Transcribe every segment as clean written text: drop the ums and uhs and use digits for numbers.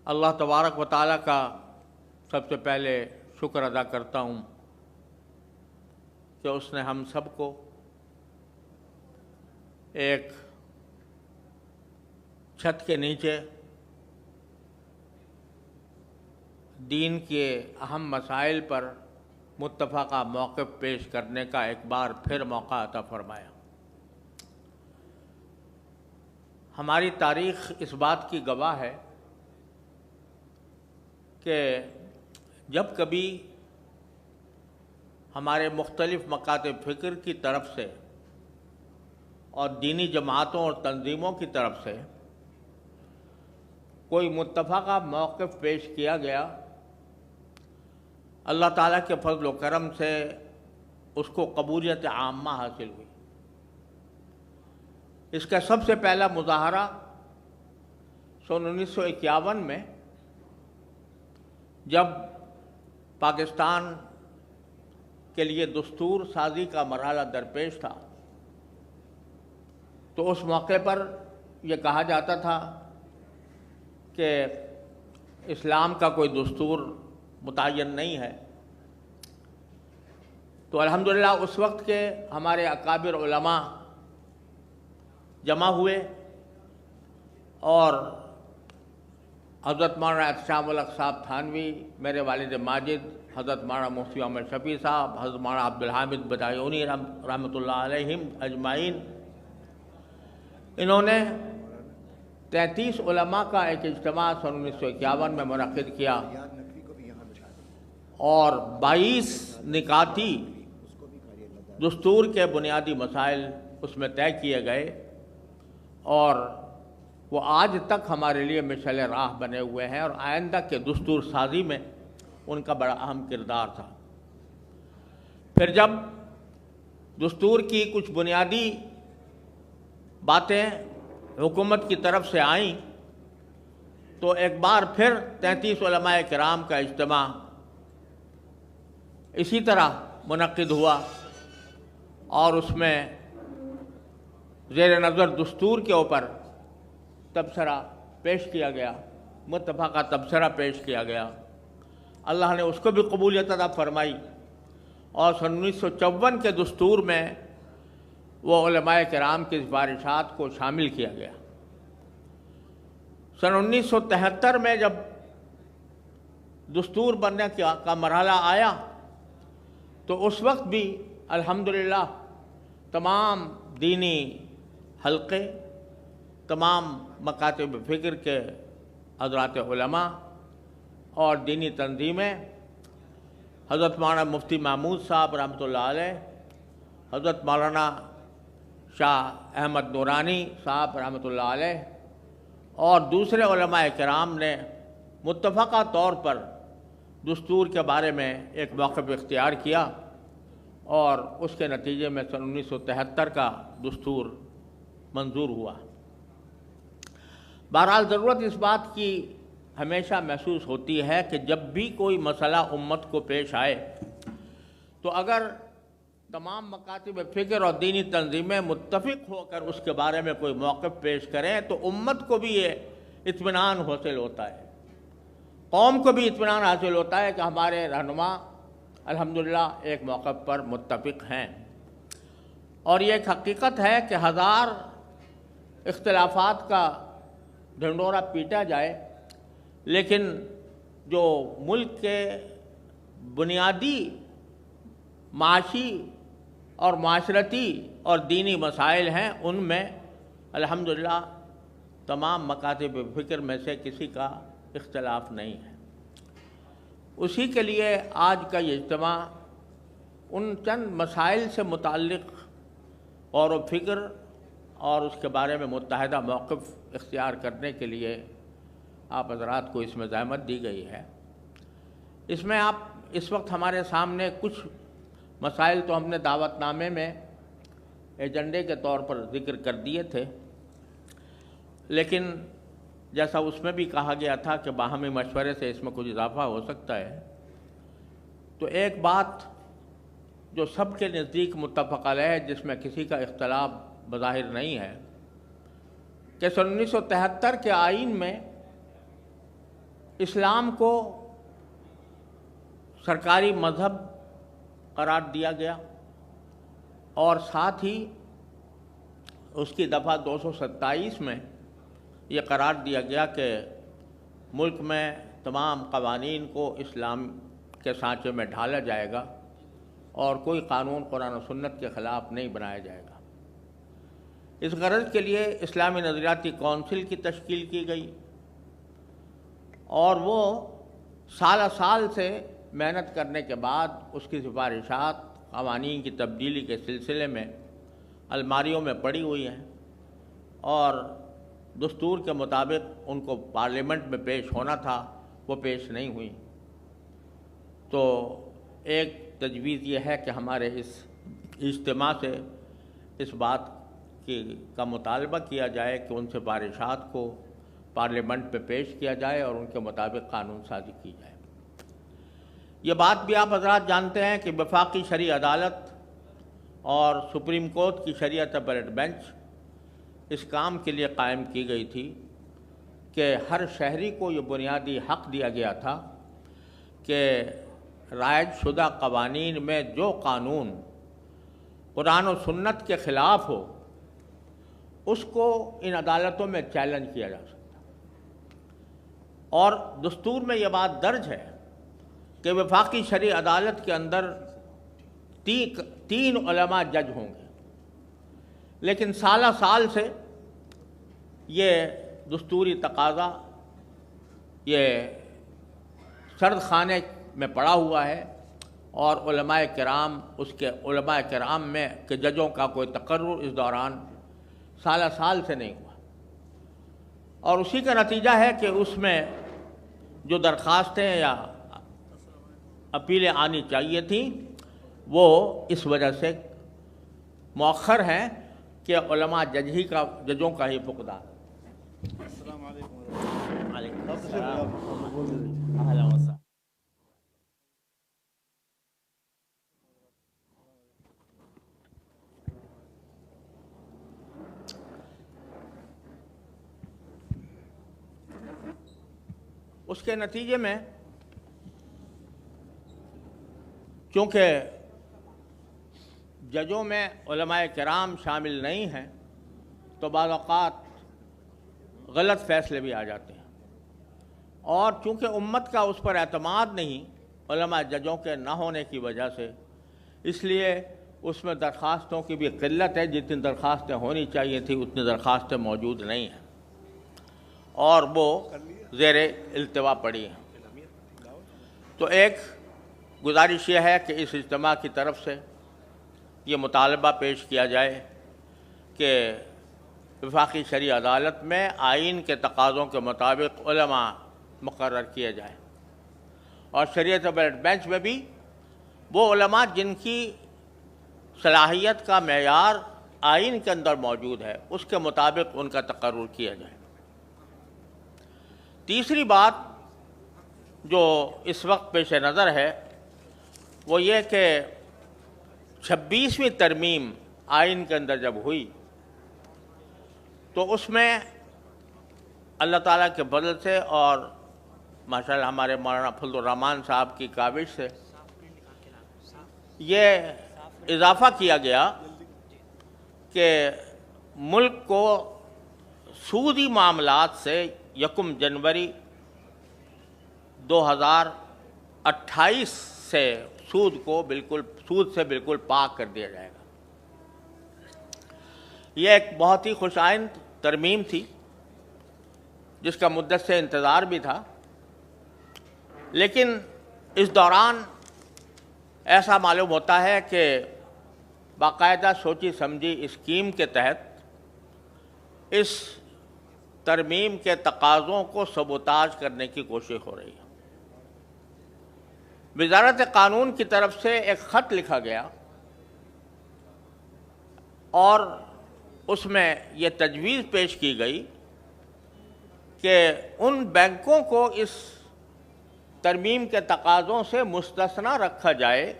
اللہ تبارک و تعالیٰ کا سب سے پہلے شکر ادا کرتا ہوں کہ اس نے ہم سب کو ایک چھت کے نیچے دین کے اہم مسائل پر متفقہ موقف پیش کرنے کا ایک بار پھر موقع عطا فرمایا۔ ہماری تاریخ اس بات کی گواہ ہے کہ جب کبھی ہمارے مختلف مکاتب فکر کی طرف سے اور دینی جماعتوں اور تنظیموں کی طرف سے کوئی متفقہ موقف پیش کیا گیا، اللہ تعالیٰ کے فضل و کرم سے اس کو قبولیت عامہ حاصل ہوئی۔ اس کا سب سے پہلا مظاہرہ سن 1951 میں جب پاکستان کے لیے دستور سازی کا مرحلہ درپیش تھا، تو اس موقع پر یہ کہا جاتا تھا کہ اسلام کا کوئی دستور متعین نہیں ہے۔ تو الحمدللہ اس وقت کے ہمارے اکابر علماء جمع ہوئے اور حضرت مولانا احتشام الحق صاحب تھانوی، میرے والد ماجد حضرت مولانا مفتی احمد شفیع صاحب، حضرت مولانا عبدالحامد بدایونی رحمۃ اللہ علیہم اجمعین، انہوں نے 33 علماء کا ایک اجتماع سن 1951 میں منعقد کیا اور 22 نکاتی دستور کے بنیادی مسائل اس میں طے کیے گئے، اور وہ آج تک ہمارے لیے مشعل راہ بنے ہوئے ہیں، اور آئندہ کے دستور سازی میں ان کا بڑا اہم کردار تھا۔ پھر جب دستور کی کچھ بنیادی باتیں حکومت کی طرف سے آئیں تو ایک بار پھر 33 علماء کرام کا اجتماع اسی طرح منعقد ہوا، اور اس میں زیر نظر دستور کے اوپر تبصرہ پیش کیا گیا، متفقہ تبصرہ پیش کیا گیا۔ اللہ نے اس کو بھی قبولیت عطا فرمائی، اور سن 1954 کے دستور میں وہ علماء کرام کی سفارشات کو شامل کیا گیا۔ سن 1973 میں جب دستور بننے کا مرحلہ آیا تو اس وقت بھی الحمدللہ تمام دینی حلقے، تمام مکاتب فکر کے حضرات علماء اور دینی تنظیمیں، حضرت مولانا مفتی محمود صاحب رحمۃ اللہ علیہ، حضرت مولانا شاہ احمد نورانی صاحب رحمۃ اللہ علیہ، اور دوسرے علماء کرام نے متفقہ طور پر دستور کے بارے میں ایک موقف اختیار کیا، اور اس کے نتیجے میں سن 1973 کا دستور منظور ہوا۔ بہرحال ضرورت اس بات کی ہمیشہ محسوس ہوتی ہے کہ جب بھی کوئی مسئلہ امت کو پیش آئے تو اگر تمام مکاتب فکر اور دینی تنظیمیں متفق ہو کر اس کے بارے میں کوئی موقف پیش کریں تو امت کو بھی یہ اطمینان حاصل ہوتا ہے، قوم کو بھی اطمینان حاصل ہوتا ہے کہ ہمارے رہنما الحمدللہ ایک موقف پر متفق ہیں۔ اور یہ ایک حقیقت ہے کہ ہزار اختلافات کا ڈھنڈورا پیٹا جائے، لیکن جو ملک کے بنیادی معاشی اور معاشرتی اور دینی مسائل ہیں، ان میں الحمدللہ تمام مکاتب فکر میں سے کسی کا اختلاف نہیں ہے۔ اسی کے لیے آج کا یہ اجتماع ان چند مسائل سے متعلق غور و فکر اور اس کے بارے میں متحدہ موقف اختیار کرنے کے لیے آپ حضرات کو اس میں زحمت دی گئی ہے۔ اس میں آپ اس وقت ہمارے سامنے کچھ مسائل تو ہم نے دعوت نامے میں ایجنڈے کے طور پر ذکر کر دیے تھے، لیکن جیسا اس میں بھی کہا گیا تھا کہ باہمی مشورے سے اس میں کچھ اضافہ ہو سکتا ہے، تو ایک بات جو سب کے نزدیک متفق علیہ ہے، جس میں کسی کا اختلاف بظاہر نہیں ہے، کہ سن 1973 کے آئین میں اسلام کو سرکاری مذہب قرار دیا گیا اور ساتھ ہی اس کی دفعہ 227 میں یہ قرار دیا گیا کہ ملک میں تمام قوانین کو اسلام کے سانچے میں ڈھالا جائے گا اور کوئی قانون قرآن و سنت کے خلاف نہیں بنایا جائے گا۔ اس غرض کے لیے اسلامی نظریاتی کونسل کی تشکیل کی گئی اور وہ سال سے محنت کرنے کے بعد اس کی سفارشات قوانین کی تبدیلی کے سلسلے میں الماریوں میں پڑی ہوئی ہیں اور دستور کے مطابق ان کو پارلیمنٹ میں پیش ہونا تھا، وہ پیش نہیں ہوئی۔ تو ایک تجویز یہ ہے کہ ہمارے اس اجتماع سے اس بات کا مطالبہ کیا جائے کہ ان سفارشات کو پارلیمنٹ میں پیش کیا جائے اور ان کے مطابق قانون سازی کی جائے۔ یہ بات بھی آپ حضرات جانتے ہیں کہ وفاقی شرعی عدالت اور سپریم کورٹ کی شریعت اپیلیٹ بینچ اس کام کے لیے قائم کی گئی تھی کہ ہر شہری کو یہ بنیادی حق دیا گیا تھا کہ رائج شدہ قوانین میں جو قانون قرآن و سنت کے خلاف ہو اس کو ان عدالتوں میں چیلنج کیا جا سکتا، اور دستور میں یہ بات درج ہے کہ وفاقی شرعی عدالت کے اندر 3 علماء جج ہوں گے، لیکن سال سے یہ دستوری تقاضا یہ سرد خانے میں پڑا ہوا ہے اور علماء کرام علماء کرام میں کہ ججوں کا کوئی تقرر اس دوران سال سے نہیں ہوا، اور اسی کا نتیجہ ہے کہ اس میں جو درخواستیں یا اپیلیں آنی چاہیے تھیں وہ اس وجہ سے مؤخر ہیں کہ علماء ججوں کا ہی فقدان۔ السلام علیکم۔ وعلیکم السلام۔ اہلا وسہلا۔ اس کے نتیجے میں چونکہ ججوں میں علماء کرام شامل نہیں ہیں تو بعض اوقات غلط فیصلے بھی آ جاتے ہیں، اور چونکہ امت کا اس پر اعتماد نہیں علماء ججوں کے نہ ہونے کی وجہ سے، اس لیے اس میں درخواستوں کی بھی قلت ہے۔ جتنی درخواستیں ہونی چاہیے تھیں اتنی درخواستیں موجود نہیں ہیں اور وہ زیر التوا پڑی ہیں۔ تو ایک گزارش یہ ہے کہ اس اجتماع کی طرف سے یہ مطالبہ پیش کیا جائے کہ وفاقی شرعی عدالت میں آئین کے تقاضوں کے مطابق علماء مقرر کیے جائیں، اور شریعت اپیلیٹ بینچ میں بھی وہ علماء جن کی صلاحیت کا معیار آئین کے اندر موجود ہے اس کے مطابق ان کا تقرر کیا جائے۔ تیسری بات جو اس وقت پیش نظر ہے وہ یہ کہ 26ویں ترمیم آئین کے اندر جب ہوئی تو اس میں اللہ تعالیٰ کے فضل سے اور ماشاءاللہ ہمارے مولانا فضل الرحمان صاحب کی کاوش سے یہ اضافہ کیا گیا کہ ملک کو سودی معاملات سے 1 جنوری 2028 سے سود سے بالکل پاک کر دیا جائے گا۔ یہ ایک بہت ہی خوش آئند ترمیم تھی جس کا مدت سے انتظار بھی تھا، لیکن اس دوران ایسا معلوم ہوتا ہے کہ باقاعدہ سوچی سمجھی اسکیم کے تحت اس ترمیم کے تقاضوں کو سبوتاژ کرنے کی کوشش ہو رہی ہے۔ وزارت قانون کی طرف سے ایک خط لکھا گیا اور اس میں یہ تجویز پیش کی گئی کہ ان بینکوں کو اس ترمیم کے تقاضوں سے مستثنی رکھا جائے،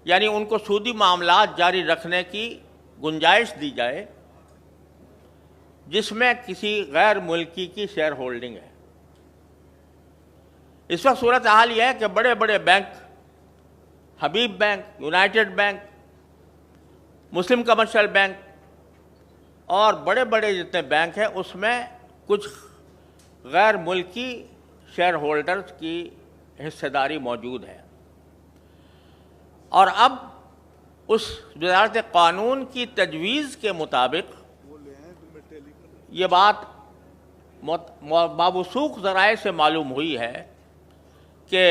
یعنی ان کو سودی معاملات جاری رکھنے کی گنجائش دی جائے جس میں کسی غیر ملکی کی شیئر ہولڈنگ ہے۔ اس وقت صورتحال یہ ہے کہ بڑے بڑے بینک، حبیب بینک، یونائٹڈ بینک، مسلم کمرشل بینک اور بڑے بڑے جتنے بینک ہیں اس میں کچھ غیر ملکی شیئر ہولڈرز کی حصہ داری موجود ہے، اور اب اس وزارت قانون کی تجویز کے مطابق یہ بات موثوق ذرائع سے معلوم ہوئی ہے کہ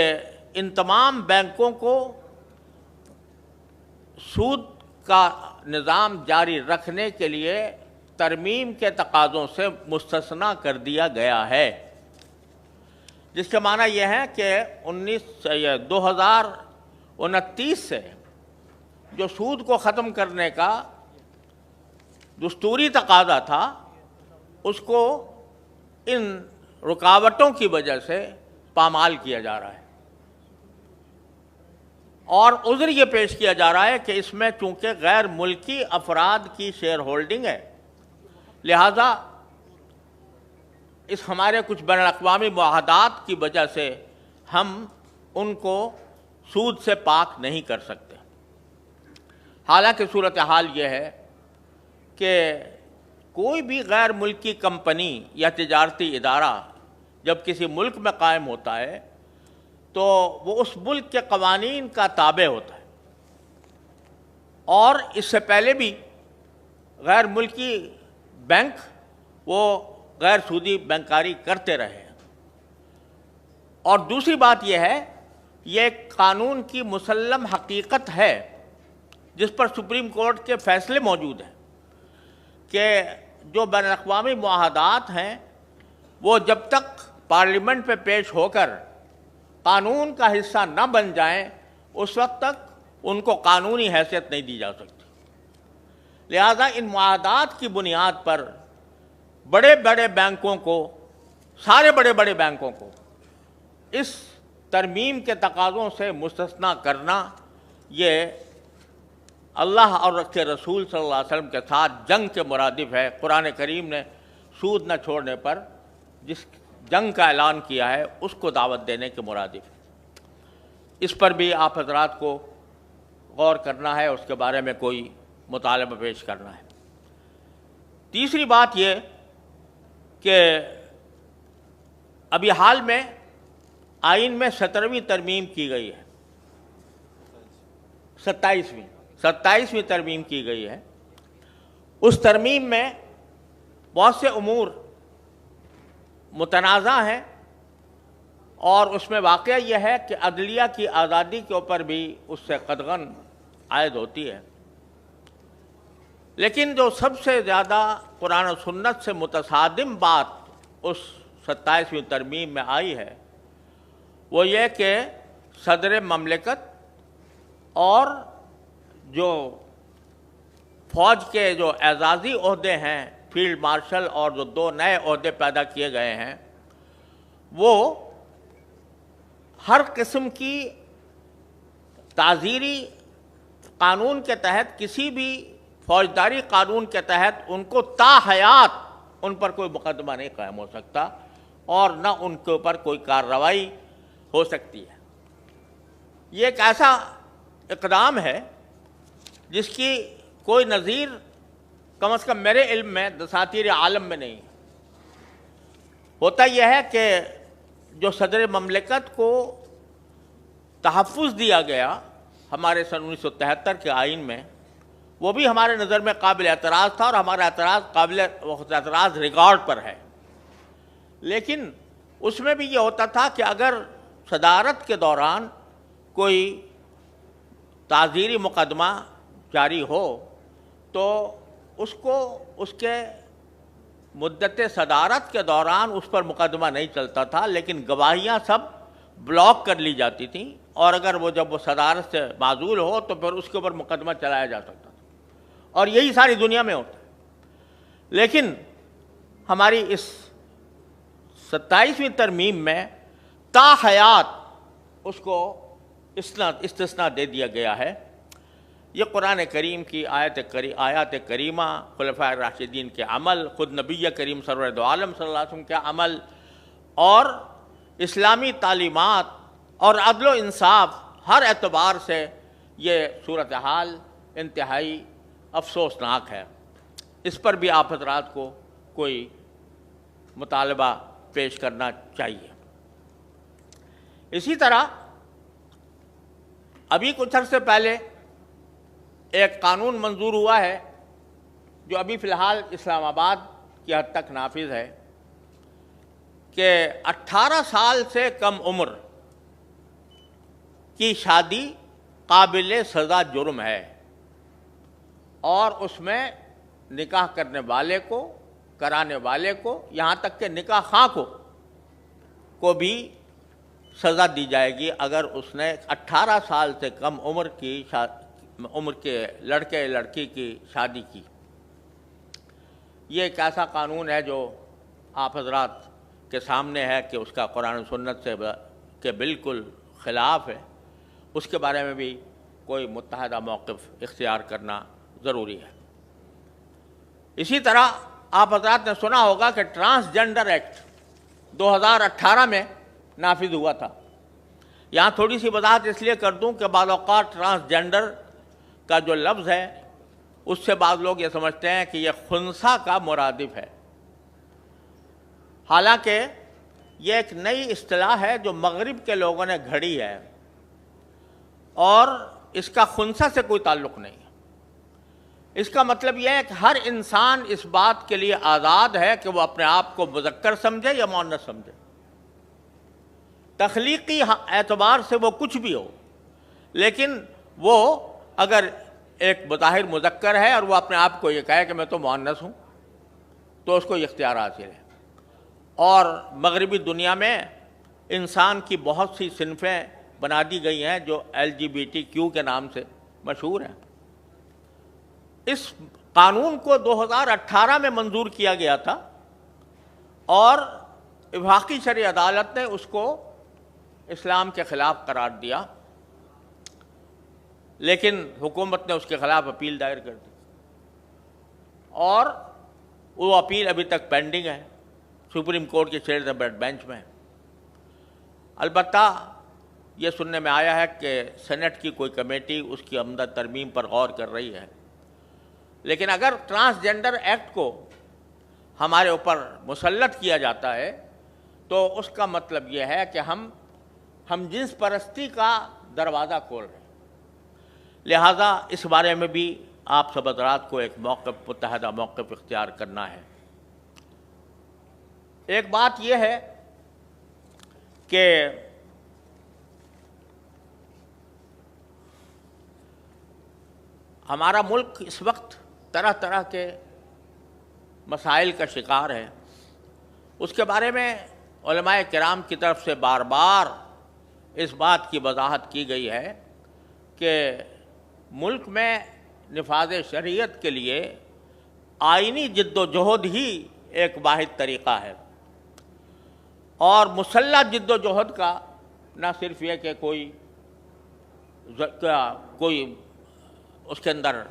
ان تمام بینکوں کو سود کا نظام جاری رکھنے کے لیے ترمیم کے تقاضوں سے مستثنیٰ کر دیا گیا ہے، جس کا معنی یہ ہے کہ 2029 سے جو سود کو ختم کرنے کا دستوری تقاضا تھا اس کو ان رکاوٹوں کی وجہ سے پامال کیا جا رہا ہے، اور عذر یہ پیش کیا جا رہا ہے کہ اس میں چونکہ غیر ملکی افراد کی شیئر ہولڈنگ ہے، لہذا اس ہمارے کچھ بین الاقوامی معاہدات کی وجہ سے ہم ان کو سود سے پاک نہیں کر سکتے۔ حالانکہ صورتحال یہ ہے کہ کوئی بھی غیر ملکی کمپنی یا تجارتی ادارہ جب کسی ملک میں قائم ہوتا ہے تو وہ اس ملک کے قوانین کا تابع ہوتا ہے، اور اس سے پہلے بھی غیر ملکی بینک وہ غیر سودی بینکاری کرتے رہے ہیں۔ اور دوسری بات یہ ہے، یہ ایک قانون کی مسلم حقیقت ہے جس پر سپریم کورٹ کے فیصلے موجود ہیں کہ جو بین الاقوامی معاہدات ہیں وہ جب تک پارلیمنٹ پہ پیش ہو کر قانون کا حصہ نہ بن جائیں اس وقت تک ان کو قانونی حیثیت نہیں دی جا سکتی۔ لہذا ان معاہدات کی بنیاد پر بڑے بڑے بینکوں کو، سارے بڑے بڑے بینکوں کو اس ترمیم کے تقاضوں سے مستثنیٰ کرنا یہ اللہ اور اس کے رسول صلی اللہ علیہ وسلم کے ساتھ جنگ کے مرادف ہے۔ قرآن کریم نے سود نہ چھوڑنے پر جس جنگ کا اعلان کیا ہے اس کو دعوت دینے کے مرادف ہے۔ اس پر بھی آپ حضرات کو غور کرنا ہے، اس کے بارے میں کوئی مطالبہ پیش کرنا ہے۔ تیسری بات یہ کہ ابھی حال میں آئین میں 17ویں ترمیم کی گئی ہے، 27ویں ترمیم کی گئی ہے۔ اس ترمیم میں بہت سے امور متنازع ہیں، اور اس میں واقعہ یہ ہے کہ عدلیہ کی آزادی کے اوپر بھی اس سے قدغن عائد ہوتی ہے، لیکن جو سب سے زیادہ قرآن و سنت سے متصادم بات اس 27ویں ترمیم میں آئی ہے وہ یہ کہ صدر مملکت اور جو فوج کے جو اعزازی عہدے ہیں، فیلڈ مارشل، اور جو 2 نئے عہدے پیدا کیے گئے ہیں، وہ ہر قسم کی تعزیری قانون کے تحت، کسی بھی فوجداری قانون کے تحت ان کو تا حیات ان پر کوئی مقدمہ نہیں قائم ہو سکتا، اور نہ ان کے اوپر کوئی کارروائی ہو سکتی ہے۔ یہ ایک ایسا اقدام ہے جس کی کوئی نظیر کم از کم میرے علم میں دساتیر عالم میں نہیں۔ ہوتا یہ ہے کہ جو صدر مملکت کو تحفظ دیا گیا ہمارے سن 1973 کے آئین میں، وہ بھی ہمارے نظر میں قابل اعتراض تھا، اور ہمارا اعتراض قابل اعتراض ریکارڈ پر ہے۔ لیکن اس میں بھی یہ ہوتا تھا کہ اگر صدارت کے دوران کوئی تعزیری مقدمہ جاری ہو تو اس کو اس کے مدت صدارت کے دوران اس پر مقدمہ نہیں چلتا تھا، لیکن گواہیاں سب بلاک کر لی جاتی تھیں، اور اگر وہ جب وہ صدارت سے معزول ہو تو پھر اس کے اوپر مقدمہ چلایا جا سکتا تھا، اور یہی ساری دنیا میں ہوتا ہے۔ لیکن ہماری اس 27ویں ترمیم میں تا حیات اس کو استثناء دے دیا گیا ہے۔ یہ قرآن کریم کی آیات کریمہ، خلفاء راشدین کے عمل، خود نبی کریم سرور دو عالم صلی اللہ علیہ وسلم کے عمل، اور اسلامی تعلیمات اور عدل و انصاف ہر اعتبار سے یہ صورتحال انتہائی افسوسناک ہے۔ اس پر بھی آپ حضرات کو کوئی مطالبہ پیش کرنا چاہیے۔ اسی طرح ابھی کچھ عرصے پہلے ایک قانون منظور ہوا ہے جو ابھی فی الحال اسلام آباد کی حد تک نافذ ہے کہ 18 سال سے کم عمر کی شادی قابل سزا جرم ہے، اور اس میں نکاح کرنے والے کو، کرانے والے کو، یہاں تک کہ نکاح خواہ کو بھی سزا دی جائے گی اگر اس نے 18 سال سے کم عمر کے لڑکے لڑکی کی شادی کی۔ یہ ایک ایسا قانون ہے جو آپ حضرات کے سامنے ہے کہ اس کا قرآن و سنت سے کے بالکل خلاف ہے۔ اس کے بارے میں بھی کوئی متحدہ موقف اختیار کرنا ضروری ہے۔ اسی طرح آپ حضرات نے سنا ہوگا کہ ٹرانسجنڈر ایکٹ 2018 میں نافذ ہوا تھا۔ یہاں تھوڑی سی وضاحت اس لیے کر دوں کہ بعض اوقات ٹرانسجنڈر کا جو لفظ ہے اس سے بعض لوگ یہ سمجھتے ہیں کہ یہ خنثی کا مرادف ہے، حالانکہ یہ ایک نئی اصطلاح ہے جو مغرب کے لوگوں نے گھڑی ہے، اور اس کا خنثی سے کوئی تعلق نہیں ہے۔ اس کا مطلب یہ ہے کہ ہر انسان اس بات کے لیے آزاد ہے کہ وہ اپنے آپ کو مذکر سمجھے یا مؤنث سمجھے، تخلیقی اعتبار سے وہ کچھ بھی ہو، لیکن وہ اگر ایک بظاہر مذکر ہے اور وہ اپنے آپ کو یہ کہے کہ میں تو مؤنث ہوں تو اس کو یہ اختیار حاصل ہے۔ اور مغربی دنیا میں انسان کی بہت سی صنفیں بنا دی گئی ہیں جو LGBTQ کے نام سے مشہور ہیں۔ اس قانون کو 2018 میں منظور کیا گیا تھا اور وفاقی شرعی عدالت نے اس کو اسلام کے خلاف قرار دیا، لیکن حکومت نے اس کے خلاف اپیل دائر کر دی، اور وہ اپیل ابھی تک پینڈنگ ہے، سپریم کورٹ کے چیئر بینچ میں۔ البتہ یہ سننے میں آیا ہے کہ سینٹ کی کوئی کمیٹی اس کی عمدہ ترمیم پر غور کر رہی ہے، لیکن اگر ٹرانسجنڈر ایکٹ کو ہمارے اوپر مسلط کیا جاتا ہے تو اس کا مطلب یہ ہے کہ ہم جنس پرستی کا دروازہ کھول رہے ہیں۔ لہذا اس بارے میں بھی آپ سب حضرات کو ایک موقف، متحدہ موقف اختیار کرنا ہے۔ ایک بات یہ ہے کہ ہمارا ملک اس وقت طرح طرح کے مسائل کا شکار ہے۔ اس کے بارے میں علماء کرام کی طرف سے بار بار اس بات کی وضاحت کی گئی ہے کہ ملک میں نفاذ شریعت کے لیے آئینی جد و جہد ہی ایک واحد طریقہ ہے، اور مسلح جد و جہد کا نہ صرف یہ کہ کوئی اس کے اندر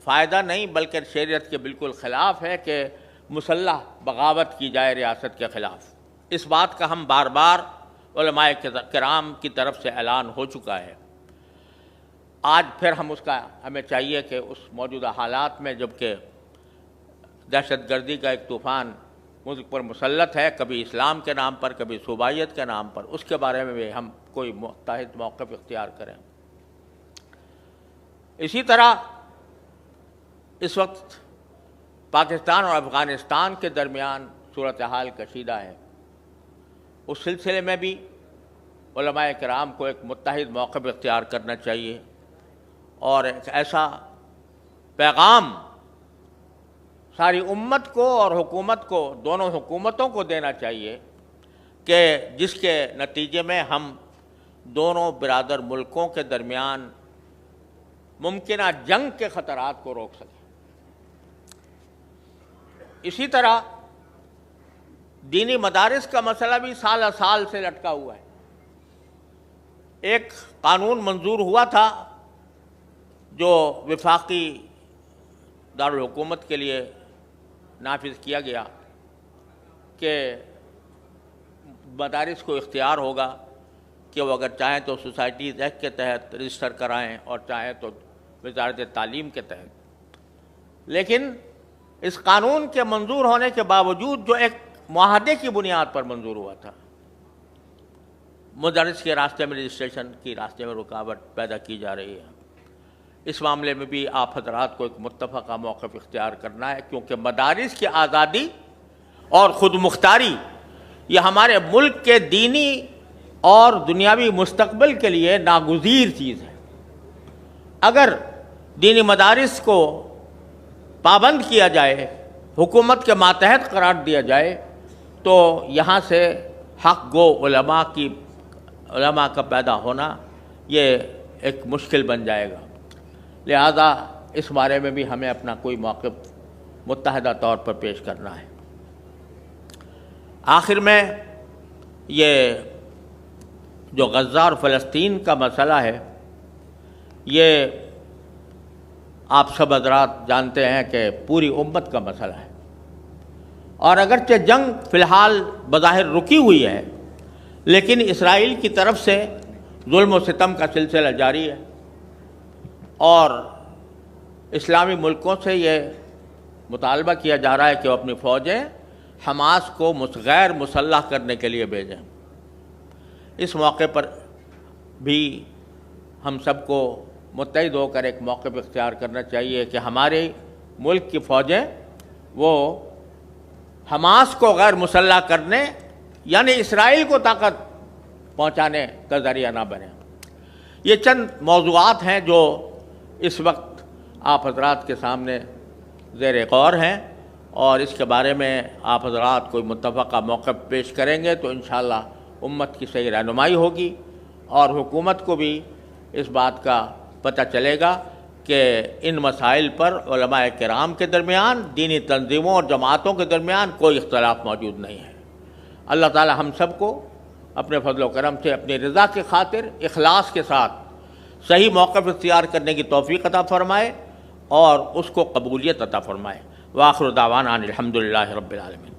فائدہ نہیں، بلکہ شریعت کے بالکل خلاف ہے کہ مسلح بغاوت کی جائے ریاست کے خلاف۔ اس بات کا ہم بار بار علماء کرام کی طرف سے اعلان ہو چکا ہے۔ آج پھر ہمیں چاہیے کہ اس موجودہ حالات میں جبکہ دہشت گردی کا ایک طوفان ملک پر مسلط ہے، کبھی اسلام کے نام پر، کبھی صوبائیت کے نام پر، اس کے بارے میں بھی ہم کوئی متحد موقف اختیار کریں۔ اسی طرح اس وقت پاکستان اور افغانستان کے درمیان صورتحال کشیدہ ہے۔ اس سلسلے میں بھی علماء کرام کو ایک متحد موقف اختیار کرنا چاہیے، اور ایک ایسا پیغام ساری امت کو اور حکومت کو، دونوں حکومتوں کو دینا چاہیے کہ جس کے نتیجے میں ہم دونوں برادر ملکوں کے درمیان ممکنہ جنگ کے خطرات کو روک سکیں۔ اسی طرح دینی مدارس کا مسئلہ بھی سال سال سے لٹکا ہوا ہے۔ ایک قانون منظور ہوا تھا جو وفاقی دارالحکومت کے لیے نافذ کیا گیا کہ مدارس کو اختیار ہوگا کہ وہ اگر چاہیں تو سوسائٹیز ایکٹ کے تحت رجسٹر کرائیں اور چاہیں تو وزارت تعلیم کے تحت. لیکن اس قانون کے منظور ہونے کے باوجود جو ایک معاہدے کی بنیاد پر منظور ہوا تھا، مدرس کے راستے میں رجسٹریشن کی راستے میں رکاوٹ پیدا کی جا رہی ہے. اس معاملے میں بھی آپ حضرات کو ایک متفقہ موقف اختیار کرنا ہے، کیونکہ مدارس کی آزادی اور خود مختاری یہ ہمارے ملک کے دینی اور دنیاوی مستقبل کے لیے ناگزیر چیز ہے. اگر دینی مدارس کو پابند کیا جائے، حکومت کے ماتحت قرار دیا جائے، تو یہاں سے حق گو علماء کا پیدا ہونا یہ ایک مشکل بن جائے گا. لہذا اس بارے میں بھی ہمیں اپنا کوئی موقف متحدہ طور پر پیش کرنا ہے. آخر میں یہ جو غزہ اور فلسطین کا مسئلہ ہے، یہ آپ سب حضرات جانتے ہیں کہ پوری امت کا مسئلہ ہے. اور اگرچہ جنگ فی الحال بظاہر رکی ہوئی ہے، لیکن اسرائیل کی طرف سے ظلم و ستم کا سلسلہ جاری ہے، اور اسلامی ملکوں سے یہ مطالبہ کیا جا رہا ہے کہ وہ اپنی فوجیں حماس کو غیر مسلح کرنے کے لیے بھیجیں. اس موقع پر بھی ہم سب کو متحد ہو کر ایک موقف اختیار کرنا چاہیے کہ ہمارے ملک کی فوجیں وہ حماس کو غیر مسلح کرنے یعنی اسرائیل کو طاقت پہنچانے کا ذریعہ نہ بنے. یہ چند موضوعات ہیں جو اس وقت آپ حضرات کے سامنے زیر غور ہیں، اور اس کے بارے میں آپ حضرات کوئی متفقہ موقف پیش کریں گے تو انشاءاللہ امت کی صحیح رہنمائی ہوگی، اور حکومت کو بھی اس بات کا پتہ چلے گا کہ ان مسائل پر علماء کرام کے درمیان، دینی تنظیموں اور جماعتوں کے درمیان کوئی اختلاف موجود نہیں ہے. اللہ تعالی ہم سب کو اپنے فضل و کرم سے اپنی رضا کی خاطر اخلاص کے ساتھ صحیح موقف اختیار کرنے کی توفیق عطا فرمائے اور اس کو قبولیت عطا فرمائے. وآخر دعوانا الحمدللہ رب العالمین.